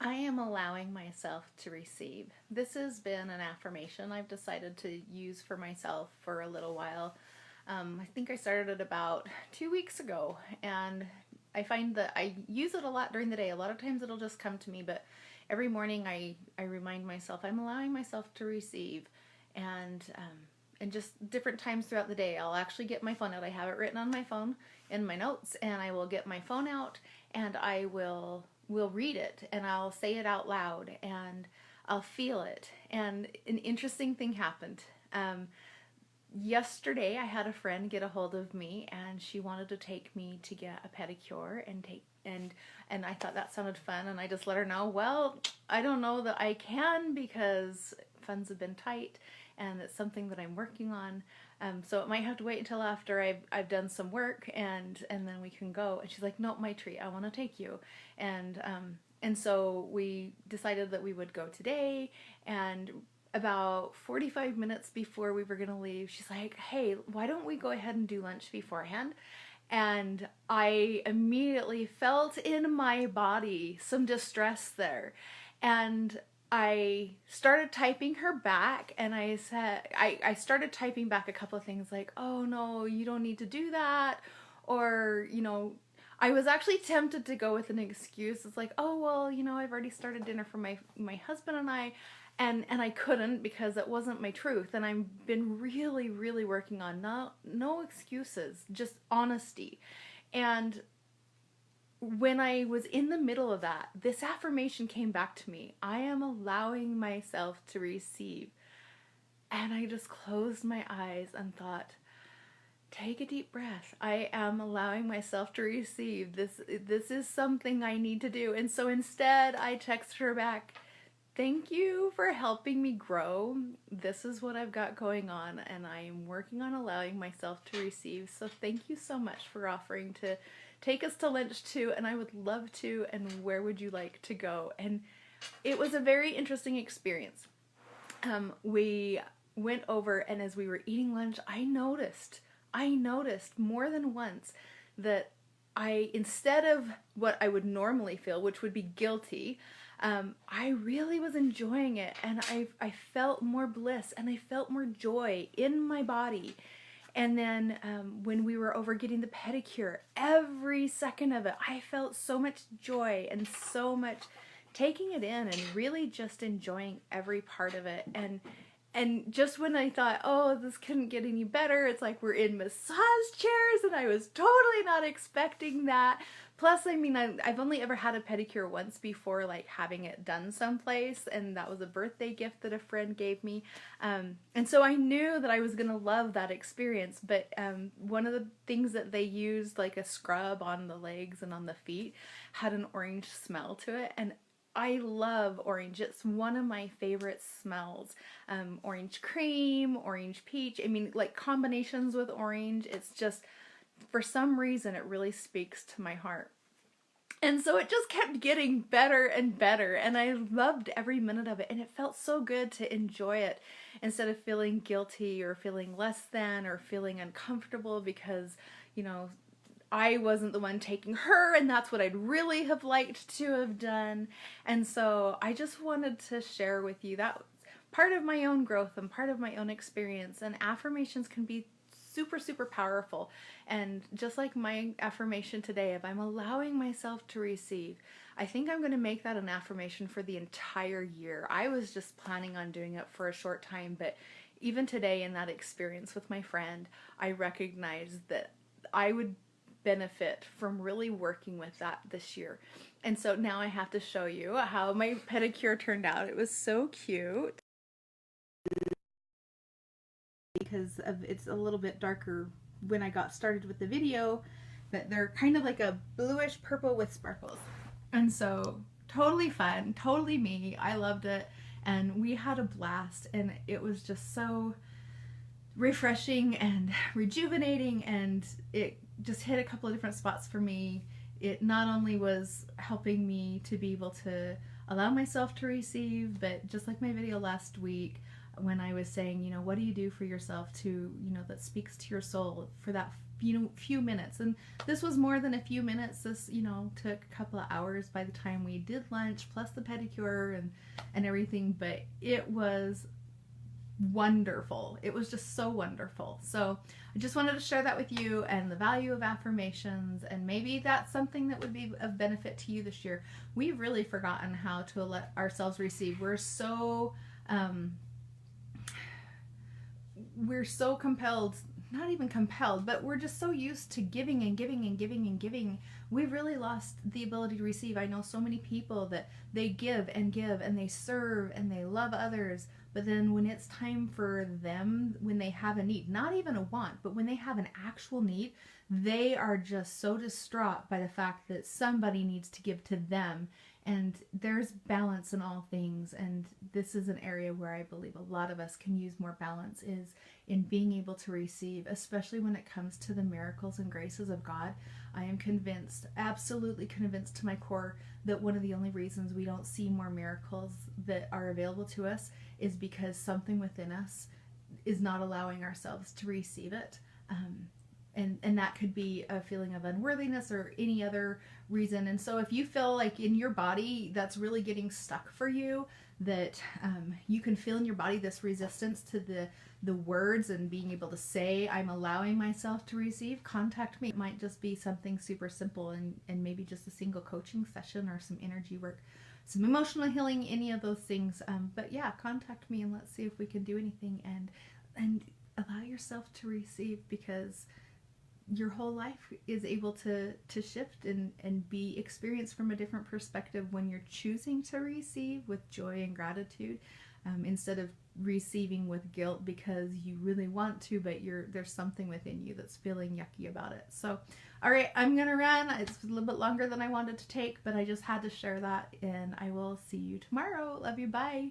I am allowing myself to receive. This has been an affirmation I've decided to use for myself for a little while. I think I started it about 2 weeks ago, and I find that I use it a lot during the day. A lot of times it'll just come to me, but every morning I remind myself I'm allowing myself to receive, and just different times throughout the day I'll actually get my phone out. I have it written on my phone in my notes, and I will get my phone out and I will read it and I'll say it out loud and I'll feel it. And an interesting thing happened. Yesterday I had a friend get a hold of me and she wanted to take me to get a pedicure and I thought that sounded fun, and I just let her know, well, I don't know that I can because funds have been tight and it's something that I'm working on. So it might have to wait until after I've done some work and then we can go. And she's like, no, my treat, I want to take you. And so we decided that we would go today, and about 45 minutes before we were gonna leave, she's like, hey, why don't we go ahead and do lunch beforehand? And I immediately felt in my body some distress there. And I started typing her back, and I started typing back a couple of things like, oh no, you don't need to do that. Or, I was actually tempted to go with an excuse. It's like, oh, well, I've already started dinner for my husband and I. And I couldn't because it wasn't my truth. And I've been really, really working on no excuses, just honesty. And when I was in the middle of that, this affirmation came back to me. I am allowing myself to receive. And I just closed my eyes and thought, take a deep breath. I am allowing myself to receive. This is something I need to do. And so instead, I text her back, thank you for helping me grow. This is what I've got going on, and I am working on allowing myself to receive. So thank you so much for offering to take us to lunch too, and I would love to, and where would you like to go? And it was a very interesting experience. We went over, and as we were eating lunch, I noticed more than once that instead of what I would normally feel, which would be guilty, I really was enjoying it, and I felt more bliss and I felt more joy in my body. And then when we were over getting the pedicure, every second of it, I felt so much joy and so much taking it in and really just enjoying every part of it. And just when I thought, oh, this couldn't get any better, it's like we're in massage chairs, and I was totally not expecting that. Plus, I mean, I've only ever had a pedicure once before, like having it done someplace, and that was a birthday gift that a friend gave me. And so I knew that I was gonna love that experience, but one of the things that they used, like a scrub on the legs and on the feet, had an orange smell to it, and I love orange. It's one of my favorite smells. Orange cream, orange peach. I mean, like combinations with orange. It's just, for some reason, it really speaks to my heart. And so it just kept getting better and better, and I loved every minute of it, and it felt so good to enjoy it instead of feeling guilty or feeling less than or feeling uncomfortable because, I wasn't the one taking her, and that's what I'd really have liked to have done. And so I just wanted to share with you that part of my own growth and part of my own experience. And affirmations can be super, super powerful. And just like my affirmation today of I'm allowing myself to receive, I think I'm going to make that an affirmation for the entire year. I was just planning on doing it for a short time, but even today in that experience with my friend, I recognized that I would benefit from really working with that this year. And so now I have to show you how my pedicure turned out. It was so cute because it's a little bit darker when I got started with the video, but they're kind of like a bluish purple with sparkles. And so totally fun, totally me. I loved it, and we had a blast, and it was just so refreshing and rejuvenating, and it just hit a couple of different spots for me. It not only was helping me to be able to allow myself to receive, but just like my video last week when I was saying, what do you do for yourself to, that speaks to your soul, for that few minutes. And this was more than a few minutes. This, took a couple of hours by the time we did lunch, plus the pedicure and everything. But it was wonderful. It was just so wonderful. So I just wanted to share that with you, and the value of affirmations, and maybe that's something that would be of benefit to you this year. We've really forgotten how to let ourselves receive. We're so compelled, not even compelled, but we're just so used to giving and giving and giving and giving. We've really lost the ability to receive. I know so many people that they give and they serve and they love others, but then when it's time for them, when they have a need, not even a want, but when they have an actual need, they are just so distraught by the fact that somebody needs to give to them. And there's balance in all things, and this is an area where I believe a lot of us can use more balance, is in being able to receive, especially when it comes to the miracles and graces of God. I am convinced, absolutely convinced to my core, that one of the only reasons we don't see more miracles that are available to us is because something within us is not allowing ourselves to receive it. And that could be a feeling of unworthiness or any other reason. And so if you feel like in your body that's really getting stuck for you, that you can feel in your body this resistance to the words and being able to say, I'm allowing myself to receive, contact me. It might just be something super simple, and maybe just a single coaching session or some energy work, some emotional healing, any of those things. But yeah, contact me and let's see if we can do anything, and allow yourself to receive, because your whole life is able to shift and be experienced from a different perspective when you're choosing to receive with joy and gratitude, instead of receiving with guilt because you really want to, but there's something within you that's feeling yucky about it. So, all right, I'm gonna run. It's a little bit longer than I wanted to take, but I just had to share that, and I will see you tomorrow. Love you. Bye.